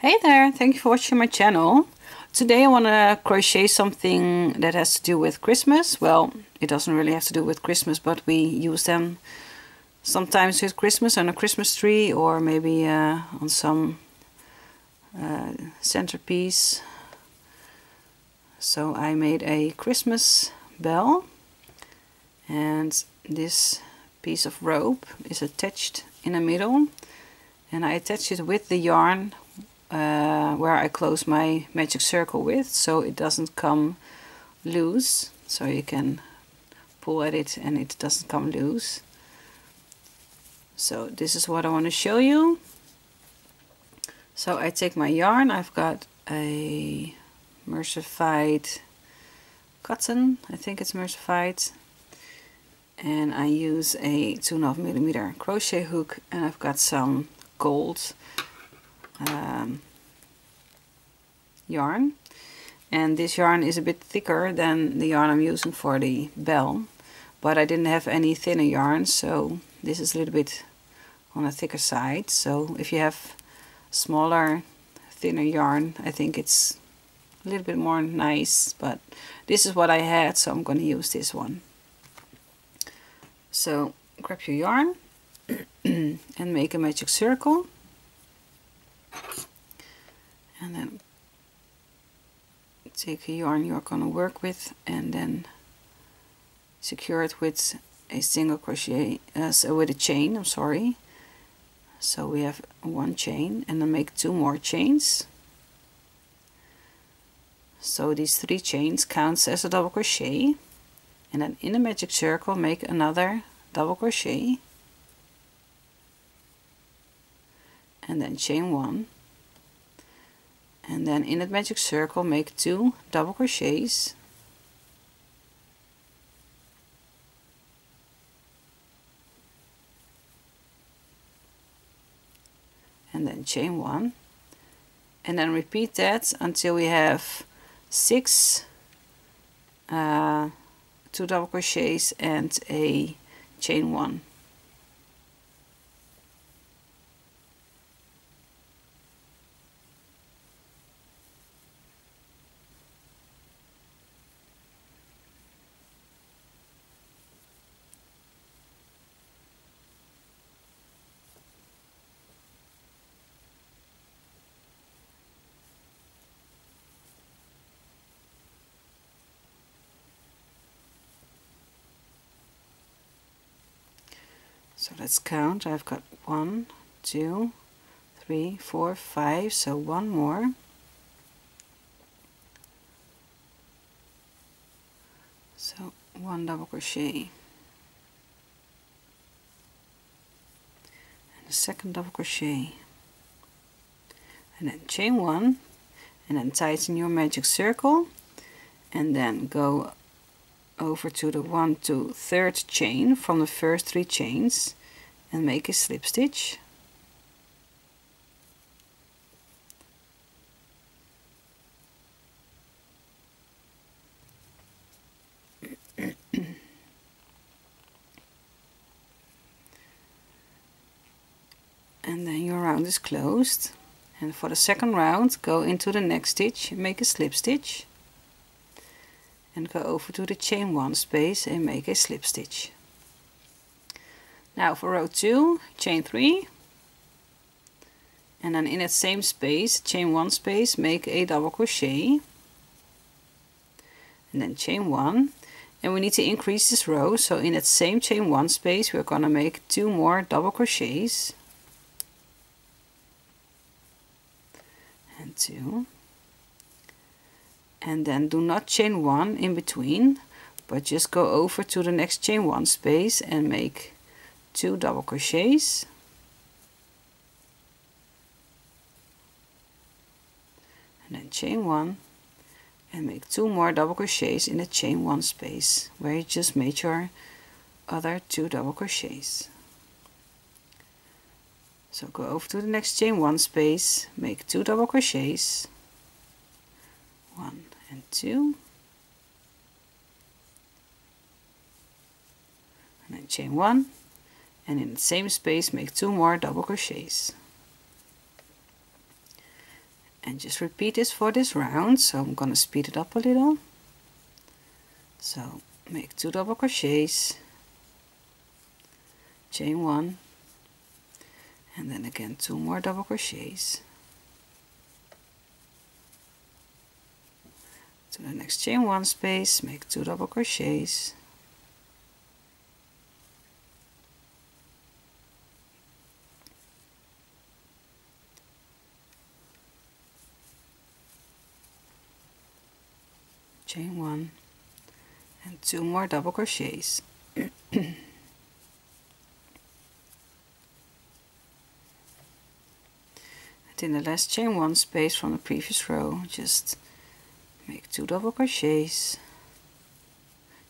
Hey there, thank you for watching my channel. Today I want to crochet something that has to do with Christmas. Well, it doesn't really have to do with Christmas, but we use them sometimes with Christmas on a Christmas tree, or maybe on some centerpiece. So I made a Christmas bell, and this piece of rope is attached in the middle, and I attach it with the yarn where I close my magic circle with, so it doesn't come loose. So you can pull at it and it doesn't come loose. So this is what I want to show you. So I take my yarn. I've got a mercified cotton, I think it's mercified, and I use a 2.5mm crochet hook, and I've got some gold yarn, and this yarn is a bit thicker than the yarn I'm using for the bell, but I didn't have any thinner yarn, so this is a little bit on a thicker side. So if you have smaller, thinner yarn, I think it's a little bit more nice, but this is what I had, so I'm going to use this one. So grab your yarn and make a magic circle, and then take a yarn you're going to work with and then secure it with a single crochet, with a chain, I'm sorry. So we have one chain, and then make 2 more chains. So these 3 chains counts as a double crochet, and then in the magic circle make another double crochet, and then chain 1. And then in the magic circle make 2 double crochets, and then chain 1, and then repeat that until we have 6 2 double crochets and a chain 1. So let's count. I've got 1, 2, 3, 4, 5, so 1 more. So 1 double crochet, and a second double crochet, and then chain 1, and then tighten your magic circle, and then go over to the 1 to 3rd chain from the first 3 chains and make a slip stitch. And then your round is closed, and for the second round go into the next stitch, make a slip stitch, and go over to the chain 1 space and make a slip stitch. Now for row 2, chain 3, and then in that same space, chain 1 space, make a double crochet, and then chain 1, and we need to increase this row, so in that same chain 1 space we're gonna make 2 more double crochets, and 2, and then do not chain 1 in between, but just go over to the next chain 1 space and make 2 double crochets, and then chain 1 and make 2 more double crochets in the chain 1 space where you just made your other 2 double crochets. So go over to the next chain 1 space, make 2 double crochets, 1 and 2, and then chain 1, and in the same space make 2 more double crochets. And just repeat this for this round, so I'm gonna speed it up a little. So make 2 double crochets, chain 1, and then again 2 more double crochets. To the next chain 1 space, make 2 double crochets, chain 1, and 2 more double crochets. And in the last chain 1 space from the previous row, just make 2 double crochets,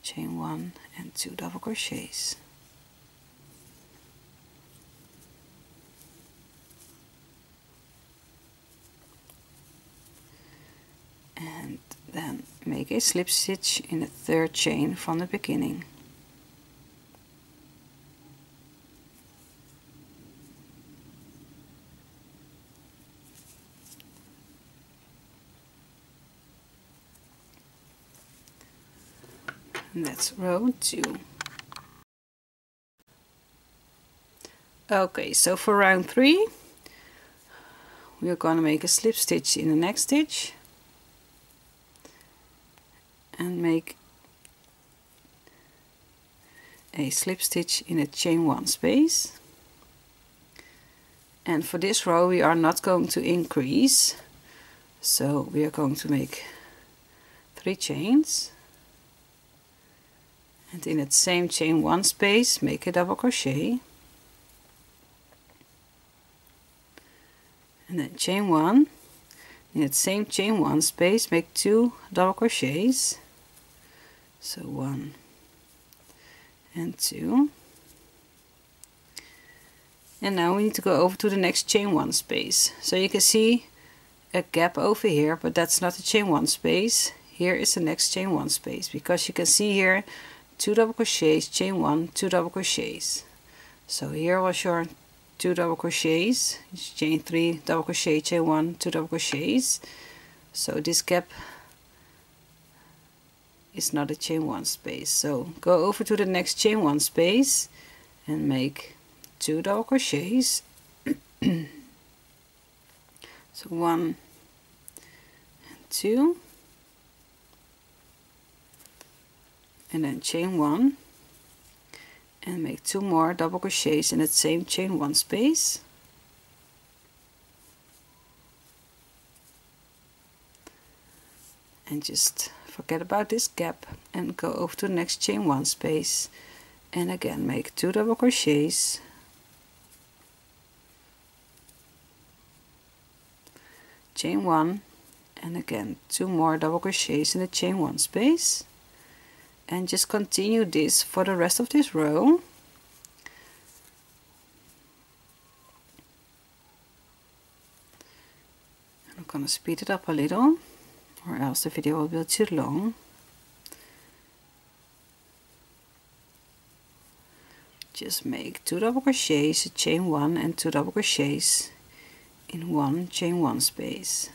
chain 1, and 2 double crochets. And then make a slip stitch in the 3rd chain from the beginning. And that's row 2. Okay, so for round 3 we are going to make a slip stitch in the next stitch and make a slip stitch in a chain 1 space. And for this row we are not going to increase, so we are going to make 3 chains, and in that same chain 1 space make a double crochet, and then chain 1, in that same chain 1 space make 2 double crochets, so 1 and 2. And now we need to go over to the next chain 1 space. So you can see a gap over here, but that's not the chain 1 space. Here is the next chain 1 space, because you can see here 2 double crochets, chain 1, 2 double crochets. So here was your 2 double crochets, chain 3, double crochet, chain 1, 2 double crochets. So this gap is not a chain 1 space. So go over to the next chain 1 space and make 2 double crochets. So 1 and 2, and then chain 1 and make 2 more double crochets in that same chain 1 space. And just forget about this gap and go over to the next chain 1 space and again make 2 double crochets, chain 1, and again 2 more double crochets in the chain 1 space, and just continue this for the rest of this row. I'm gonna speed it up a little, or else the video will be too long. Just make 2 double crochets, chain 1, and 2 double crochets in 1 chain 1 space.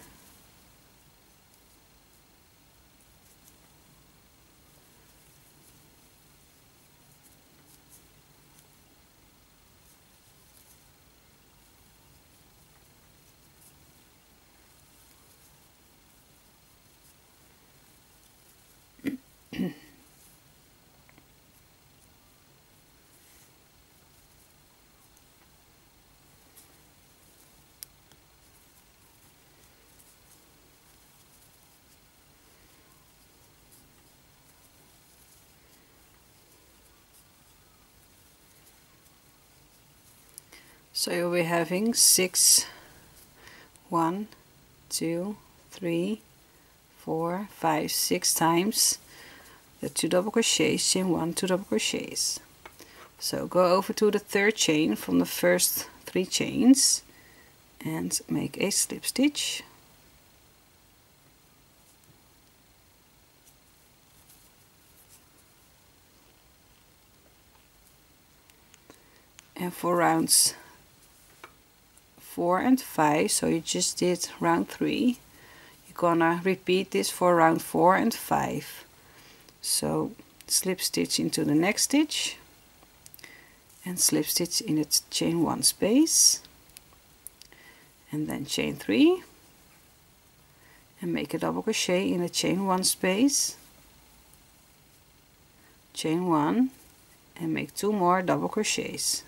So you'll be having 6, 1, 2, 3, 4, 5, 6 times the 2 double crochets, chain 1, 2 double crochets. So go over to the 3rd chain from the first 3 chains and make a slip stitch. And for rounds 4 and 5, so you just did round 3. You're gonna repeat this for round 4 and 5. So slip stitch into the next stitch and slip stitch in its chain 1 space, and then chain 3 and make a double crochet in the chain 1 space, chain 1, and make 2 more double crochets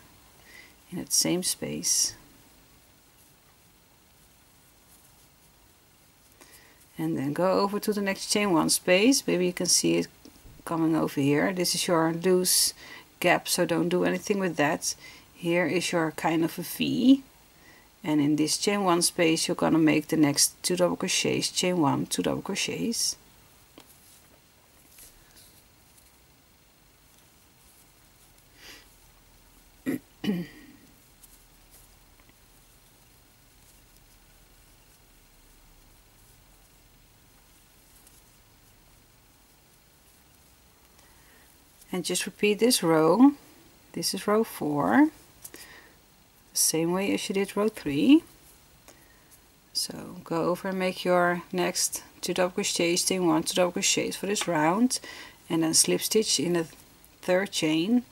in that same space, and then go over to the next chain 1 space. Maybe you can see it coming over here. This is your loose gap, so don't do anything with that. Here is your kind of a V, and in this chain 1 space you're gonna make the next 2 double crochets, chain 1, 2 double crochets, and just repeat this row. This is row 4, the same way as you did row 3. So go over and make your next 2 double crochets, chain 1, 2 double crochets for this round, and then slip stitch in the 3rd chain,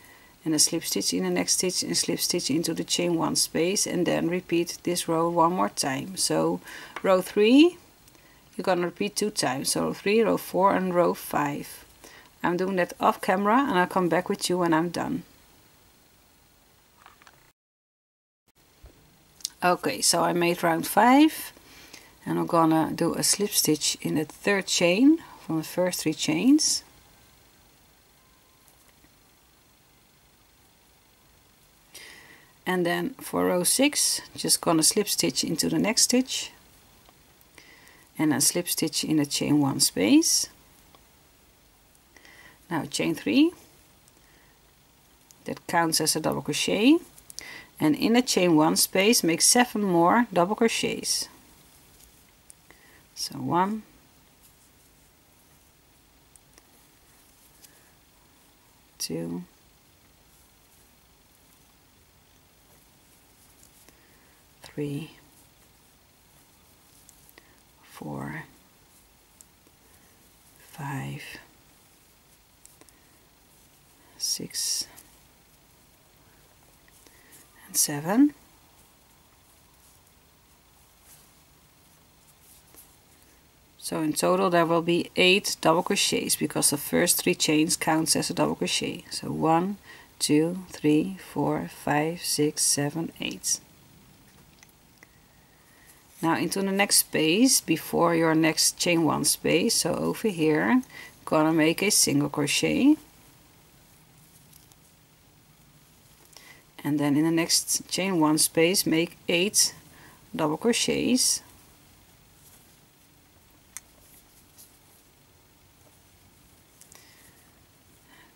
and a slip stitch in the next stitch, and slip stitch into the chain 1 space, and then repeat this row 1 more time. So row 3 you're gonna repeat 2 times, so row 3, row 4, and row 5. I'm doing that off camera, and I'll come back with you when I'm done. Okay, so I made round 5, and I'm gonna do a slip stitch in the 3rd chain from the first 3 chains. And then for row 6, just gonna slip stitch into the next stitch, and then slip stitch in the chain 1 space. Now chain 3, that counts as a double crochet, and in the chain 1 space make 7 more double crochets. So 1, 2, 3, 4, 5, 6, and 7. So in total there will be 8 double crochets, because the first 3 chains counts as a double crochet. So 1, 2, 3, 4, 5, 6, 7, 8. Now into the next space before your next chain 1 space, so over here, gonna make a single crochet, and then in the next chain 1 space make 8 double crochets,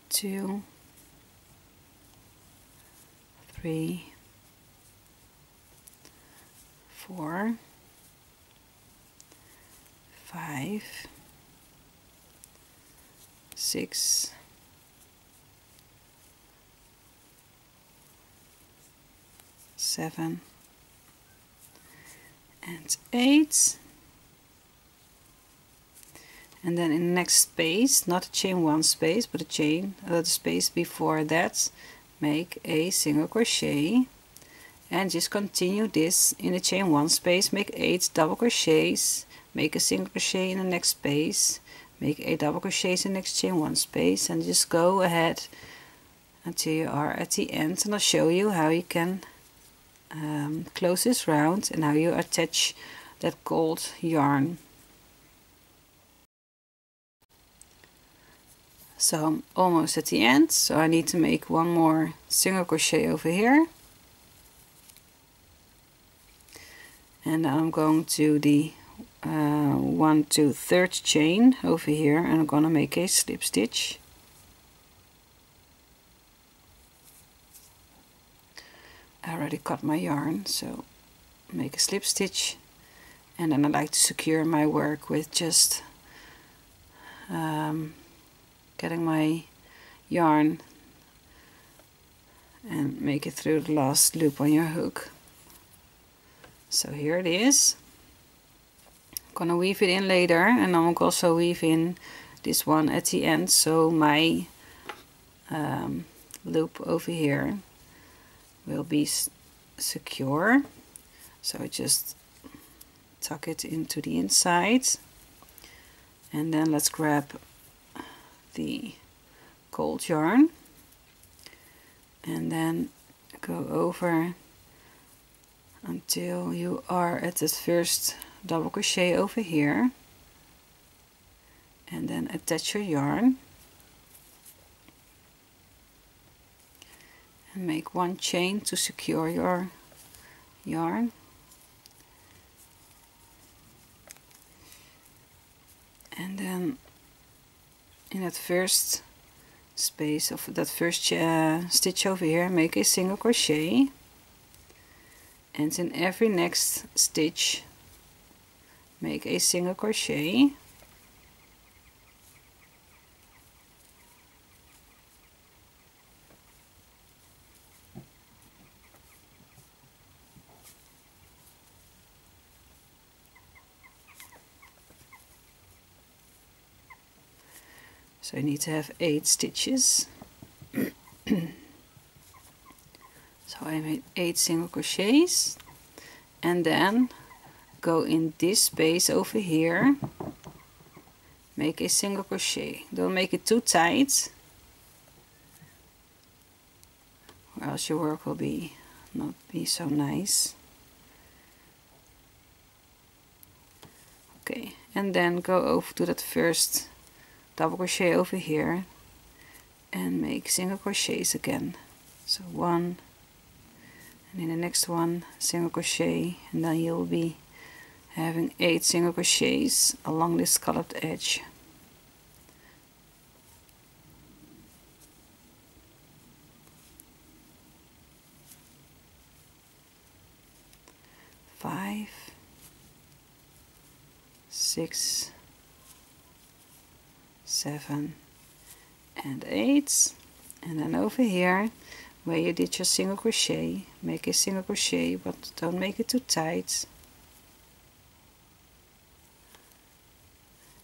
two, 3, 4, 5, 6, 7, and 8. And then in the next space, not a chain 1 space, but the space before that, make a single crochet, and just continue this in the chain 1 space. Make 8 double crochets, make a single crochet in the next space, make 8 double crochets in the next chain 1 space, and just go ahead until you are at the end, and I'll show you how you can close this round and how you attach that gold yarn. So I'm almost at the end, so I need to make 1 more single crochet over here, and now I'm going to the 1 to 3rd chain over here, and I'm gonna make a slip stitch. I already cut my yarn, so make a slip stitch, and then I like to secure my work with just getting my yarn and make it through the last loop on your hook. So here it is. I'm gonna weave it in later, and I'm also weave in this one at the end, so my loop over here will be secure. So I just tuck it into the inside, and then let's grab the gold yarn and then go over until you are at the first double crochet over here, and then attach your yarn and make one chain to secure your yarn. And then in that first space of that first stitch over here, make a single crochet, and in every next stitch make a single crochet. So you need to have 8 stitches. So I made 8 single crochets, and then go in this space over here, make a single crochet. Don't make it too tight, or else your work will not be so nice. Okay, and then go over to that first double crochet over here and make single crochets again. So 1, and in the next one single crochet, and then you'll be having 8 single crochets along this scalloped edge. Five, 6, 7 and 8, and then over here where you did your single crochet, make a single crochet, but don't make it too tight,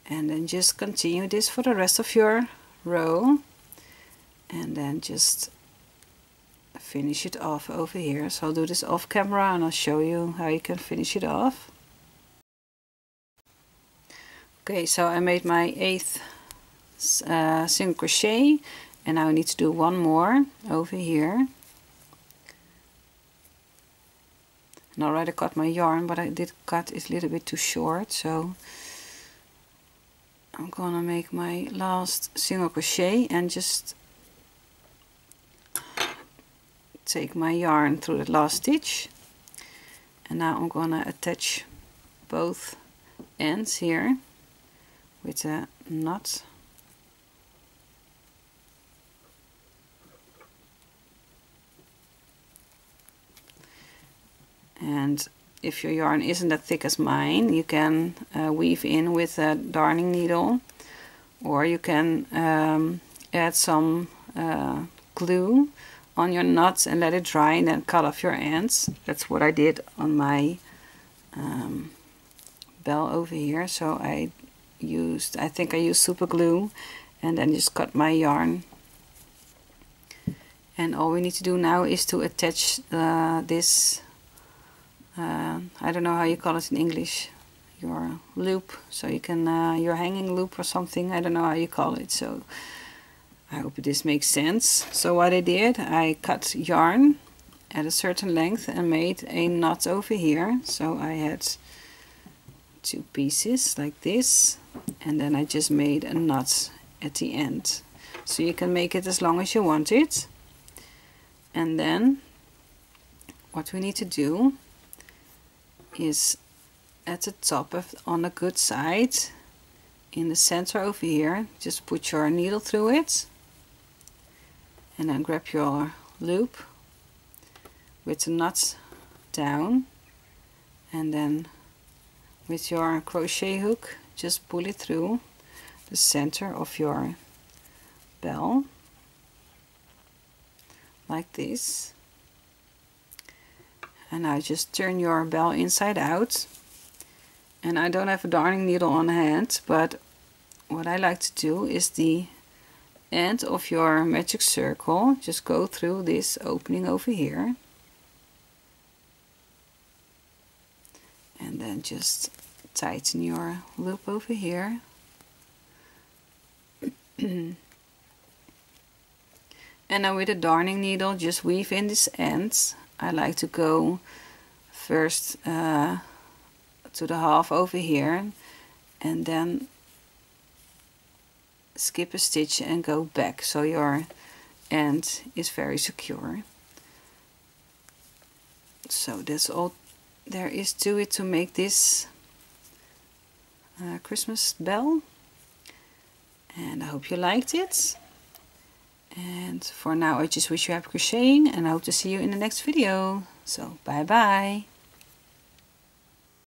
and then just continue this for the rest of your row, and then just finish it off over here. So I'll do this off camera and I'll show you how you can finish it off. Okay, so I made my 8th single crochet, and now I need to do one more over here. And I already cut my yarn, but I did cut it a little bit too short, so I'm gonna make my last single crochet and just take my yarn through the last stitch, and now I'm gonna attach both ends here with a knot. And if your yarn isn't that thick as mine, you can weave in with a darning needle, or you can add some glue on your knots and let it dry, and then cut off your ends. That's what I did on my bell over here. So I think I used super glue, and then just cut my yarn. And all we need to do now is to attach this I don't know how you call it in English, your loop, so you can your hanging loop or something, I don't know how you call it. So I hope this makes sense. So what I did, I cut yarn at a certain length and made a knot over here. So I had 2 pieces like this, and then I just made a knot at the end. So you can make it as long as you want it. And then what we need to do is at the top on the good side, in the center over here, just put your needle through it, and then grab your loop with the knot down, and then with your crochet hook just pull it through the center of your bell like this. And now just turn your bell inside out. And I don't have a darning needle on hand, but what I like to do is the end of your magic circle, just go through this opening over here. And then just tighten your loop over here. And now with a darning needle, just weave in this end. I like to go first to the half over here, and then skip a stitch and go back, so your end is very secure. So that's all there is to it to make this Christmas bell, and I hope you liked it. And for now I just wish you happy crocheting, and I hope to see you in the next video. So bye bye.